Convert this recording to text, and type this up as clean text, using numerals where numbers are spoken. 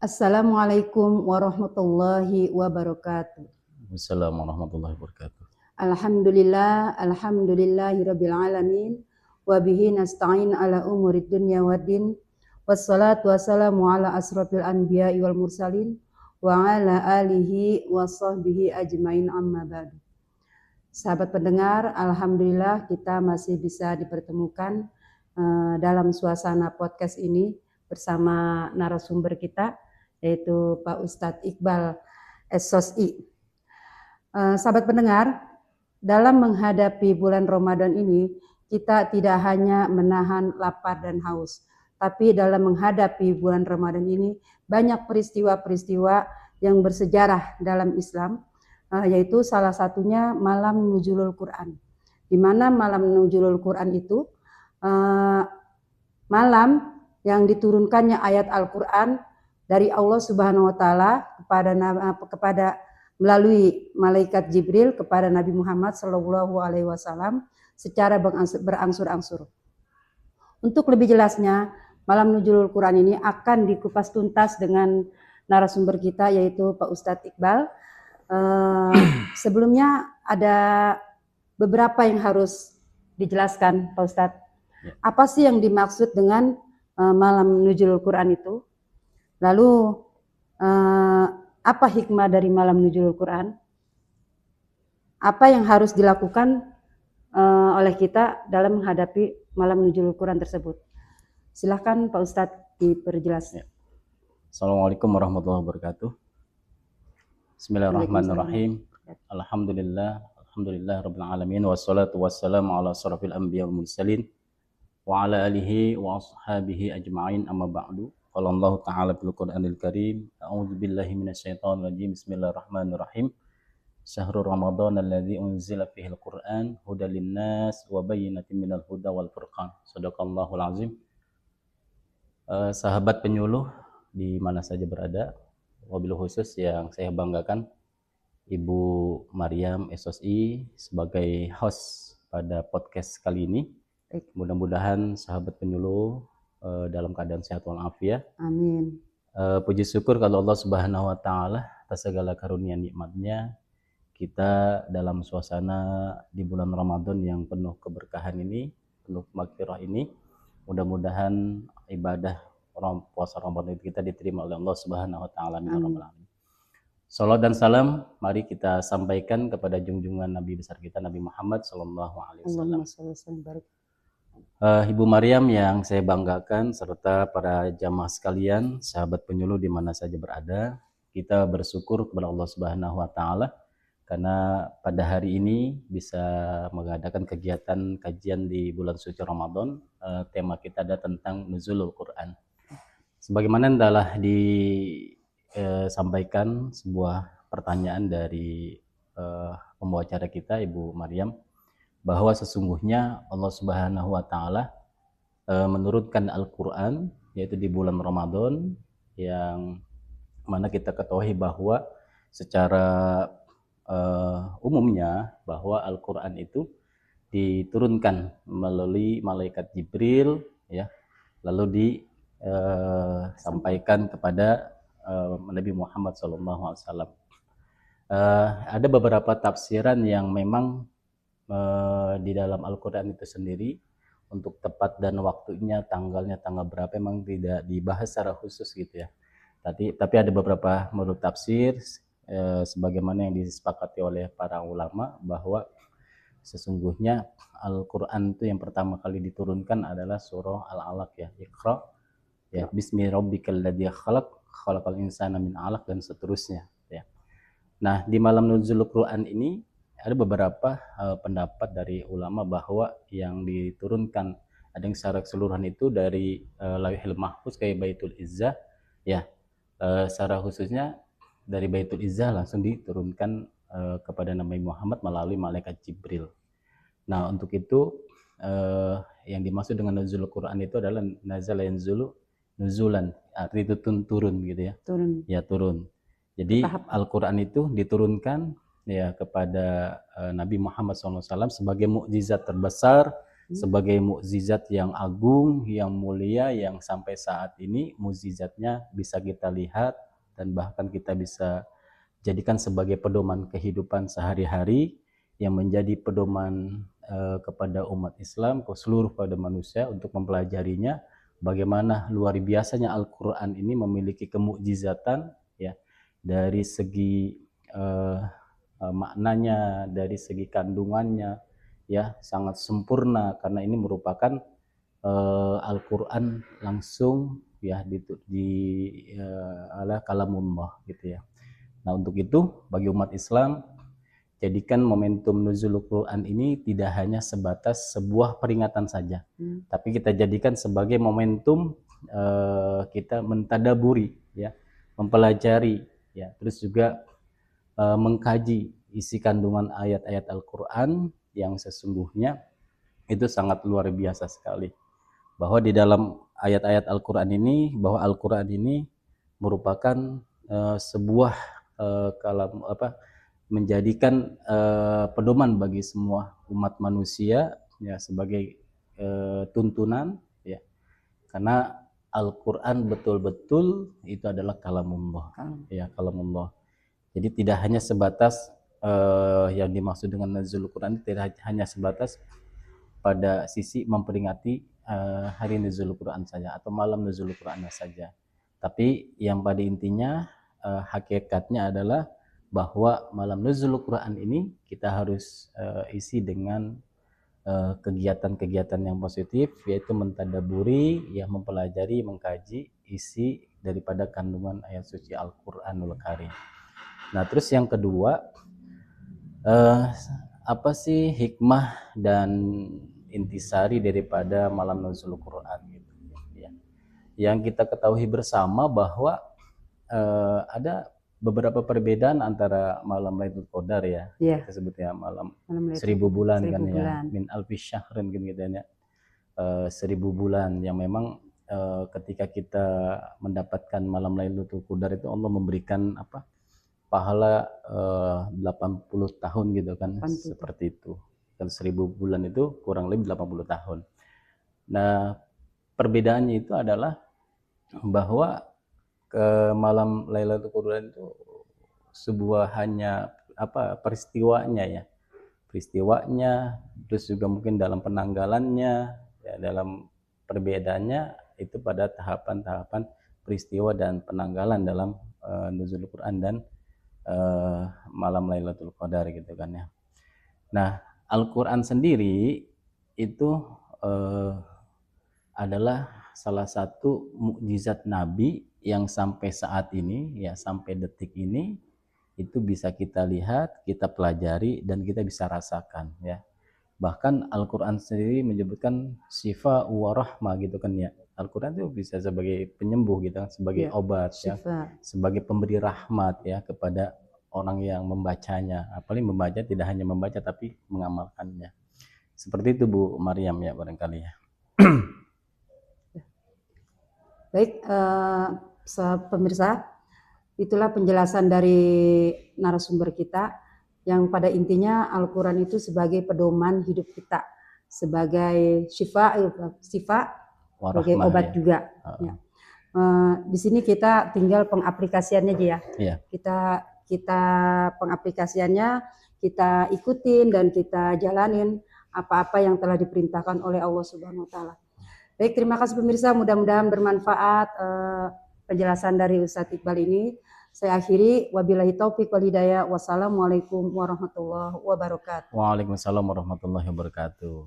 Assalamualaikum warahmatullahi wabarakatuh. Wassalamualaikum warahmatullahi wabarakatuh. Alhamdulillahirabbil alamin wa bihi nasta'in ala umurid dunya waddin. Wassalatu wassalamu ala asrofil anbiya'i wal mursalin wa ala alihi wa sahbihi ajmain amma ba'du. Sahabat pendengar, alhamdulillah kita masih bisa dipertemukan dalam suasana podcast ini bersama narasumber kita, yaitu Pak Ustadz Iqbal SOSI. Sahabat pendengar, dalam menghadapi bulan Ramadan ini, kita tidak hanya menahan lapar dan haus, tapi dalam menghadapi bulan Ramadan ini, banyak peristiwa-peristiwa yang bersejarah dalam Islam, yaitu salah satunya malam Nuzulul Quran. Di mana malam Nuzulul Quran itu malam yang diturunkannya ayat Al-Quran dari Allah Subhanahu wa taala kepada melalui malaikat Jibril kepada Nabi Muhammad sallallahu alaihi wasallam secara berangsur-angsur. Untuk lebih jelasnya, malam Nuzulul Quran ini akan dikupas tuntas dengan narasumber kita, yaitu Pak Ustadz Iqbal. Sebelumnya ada beberapa yang harus dijelaskan, Pak Ustadz. Apa sih yang dimaksud dengan malam Nuzulul Quran itu? Lalu apa hikmah dari malam Nuzulul Quran? Apa yang harus dilakukan oleh kita dalam menghadapi malam Nuzulul Quran tersebut? Silahkan Pak Ustadz diperjelas. Ya. Assalamualaikum warahmatullahi wabarakatuh. Bismillahirrahmanirrahim. Alhamdulillah rabbil alamin, wassalatu wassalamu ala asrofil anbiya wal mursalin wa ala alihi wa ashabihi ajma'in, amma ba'du. Qala Allah ta'ala fil Qur'anil Karim, a'udzu billahi minasyaitonir rajim. Bismillahirrahmanirrahim. Syahrul Ramadan alladzi unzila fihil Qur'an hudal linnas wa bayyinatin minal huda wal furqan. Shadaqallahul azim. Sahabat penyuluh di mana saja berada, wabil khusus yang saya banggakan Ibu Maryam SOSI sebagai host pada podcast kali ini. Mudah-mudahan sahabat penyuluh dalam keadaan sehat walafiat. Amin. Puji syukur kalau Allah Subhanahu wa taala atas segala karunia nikmatnya, kita dalam suasana di bulan Ramadan yang penuh keberkahan ini, penuh maghfirah ini, mudah-mudahan ibadah puasa Ramadan kita diterima oleh Allah Subhanahu wa taala. Amin. Salawat dan salam mari kita sampaikan kepada junjungan Nabi besar kita, Nabi Muhammad sallallahu alaihi wasallam. Ibu Maryam yang saya banggakan serta para jamaah sekalian, sahabat penyuluh di mana saja berada, kita bersyukur kepada Allah Subhanahu wa taala karena pada hari ini bisa mengadakan kegiatan kajian di bulan suci Ramadan. Tema kita ada tentang Nuzulul Quran. Sebagaimana telah disampaikan sebuah pertanyaan dari pembawa acara kita, Ibu Maryam, bahwa sesungguhnya Allah Subhanahu wa taala menurunkan Al-Qur'an yaitu di bulan Ramadan, yang mana kita ketahui bahwa secara umumnya bahwa Al-Qur'an itu diturunkan melalui malaikat Jibril, ya, lalu disampaikan kepada Nabi Muhammad SAW. Ada beberapa tafsiran yang memang di dalam Al-Quran itu sendiri untuk tepat dan waktunya, tanggalnya tanggal berapa memang tidak dibahas secara khusus gitu ya. Tapi ada beberapa menurut tafsir sebagaimana yang disepakati oleh para ulama bahwa sesungguhnya Al-Quran itu yang pertama kali diturunkan adalah surah Al-Alaq, ya, Iqra, ya, bismi rabbikal ladzi khalaq, khalaqal insana min 'alaq, dan seterusnya, ya. Nah, di malam Nuzulul Quran ini ada beberapa pendapat dari ulama bahwa yang diturunkan ada yang secara keseluruhan itu dari Lauhil Mahfuz kayak Baitul Izzah, ya, secara khususnya dari Baitul Izzah langsung diturunkan kepada Nabi Muhammad melalui malaikat Jibril. Nah, untuk itu yang dimaksud dengan Nuzulul Quran itu adalah nazala yanzulu nuzulan, arti itu turun gitu ya. Turun. Ya, turun. Jadi Al-Quran itu diturunkan ya kepada Nabi Muhammad SAW sebagai mukjizat terbesar sebagai mukjizat yang agung, yang mulia, yang sampai saat ini mukjizatnya bisa kita lihat dan bahkan kita bisa jadikan sebagai pedoman kehidupan sehari-hari yang menjadi pedoman kepada umat Islam, ke seluruh pada manusia untuk mempelajarinya, bagaimana luar biasanya Al-Quran ini memiliki kemukjizatan ya, dari segi maknanya, dari segi kandungannya ya sangat sempurna, karena ini merupakan Al-Quran langsung ya di ala kalamullah gitu ya. Nah, untuk itu bagi umat Islam, jadikan momentum nuzulul Quran ini tidak hanya sebatas sebuah peringatan saja, tapi kita jadikan sebagai momentum kita mentadaburi ya, mempelajari ya, terus juga mengkaji isi kandungan ayat-ayat Al-Quran yang sesungguhnya itu sangat luar biasa sekali. Bahwa di dalam ayat-ayat Al-Quran ini, bahwa Al-Quran ini merupakan sebuah menjadikan pedoman bagi semua umat manusia ya, sebagai tuntunan ya, karena Al-Quran betul-betul itu adalah kalamullah ya, kalamullah. Jadi tidak hanya sebatas yang dimaksud dengan nuzul Quran, tidak hanya sebatas pada sisi memperingati hari nuzul Quran saja atau malam nuzul Qurannya saja, tapi yang pada intinya hakikatnya adalah bahwa malam nuzul Quran ini kita harus isi dengan kegiatan-kegiatan yang positif, yaitu mentadaburi, ya, mempelajari, mengkaji isi daripada kandungan ayat suci Al-Quranul Karim. Nah, terus yang kedua, apa sih hikmah dan intisari daripada malam nuzul Quran gitu ya. Yang kita ketahui bersama bahwa ada beberapa perbedaan antara malam Lailatul Qadar ya, kita sebutnya malam 1000 bulan kan ya, min alfi syahrin gitu ya, 1000 bulan, yang memang ketika kita mendapatkan malam Lailatul Qadar itu Allah memberikan apa, pahala 80 tahun gitu kan, seperti itu. Dan 1000 bulan itu kurang lebih 80 tahun. Nah, perbedaannya itu adalah bahwa ke malam Lailatul Qadar itu sebuah hanya apa, peristiwanya, terus juga mungkin dalam penanggalannya ya, dalam perbedaannya itu pada tahapan-tahapan peristiwa dan penanggalan dalam nuzul Quran dan malam Lailatul Qadar gitu kan ya. Nah, Al-Quran sendiri itu adalah salah satu mukjizat Nabi yang sampai saat ini ya, sampai detik ini itu bisa kita lihat, kita pelajari, dan kita bisa rasakan ya. Bahkan Al-Quran sendiri menyebutkan syifa wa rahmah gitu kan ya. Al-Quran itu bisa sebagai penyembuh gitu kan, sebagai obat ya, sebagai pemberi rahmat ya kepada orang yang membacanya. Apalagi membaca, tidak hanya membaca tapi mengamalkannya. Seperti itu Bu Maryam ya, barangkali ya. Baik, pemirsa, itulah penjelasan dari narasumber kita yang pada intinya Al-Quran itu sebagai pedoman hidup kita, sebagai syifa, sebagai obat ya, juga. Ya. Di sini kita tinggal pengaplikasiannya aja ya. Yeah. Kita pengaplikasiannya kita ikutin dan kita jalanin apa-apa yang telah diperintahkan oleh Allah Subhanahu Wa Taala. Baik, terima kasih pemirsa, mudah-mudahan bermanfaat penjelasan dari Ustadz Iqbal ini. Saya akhiri, wabillahi taufiq wal hidayah. Wassalamualaikum warahmatullahi wabarakatuh. Waalaikumsalam warahmatullahi wabarakatuh.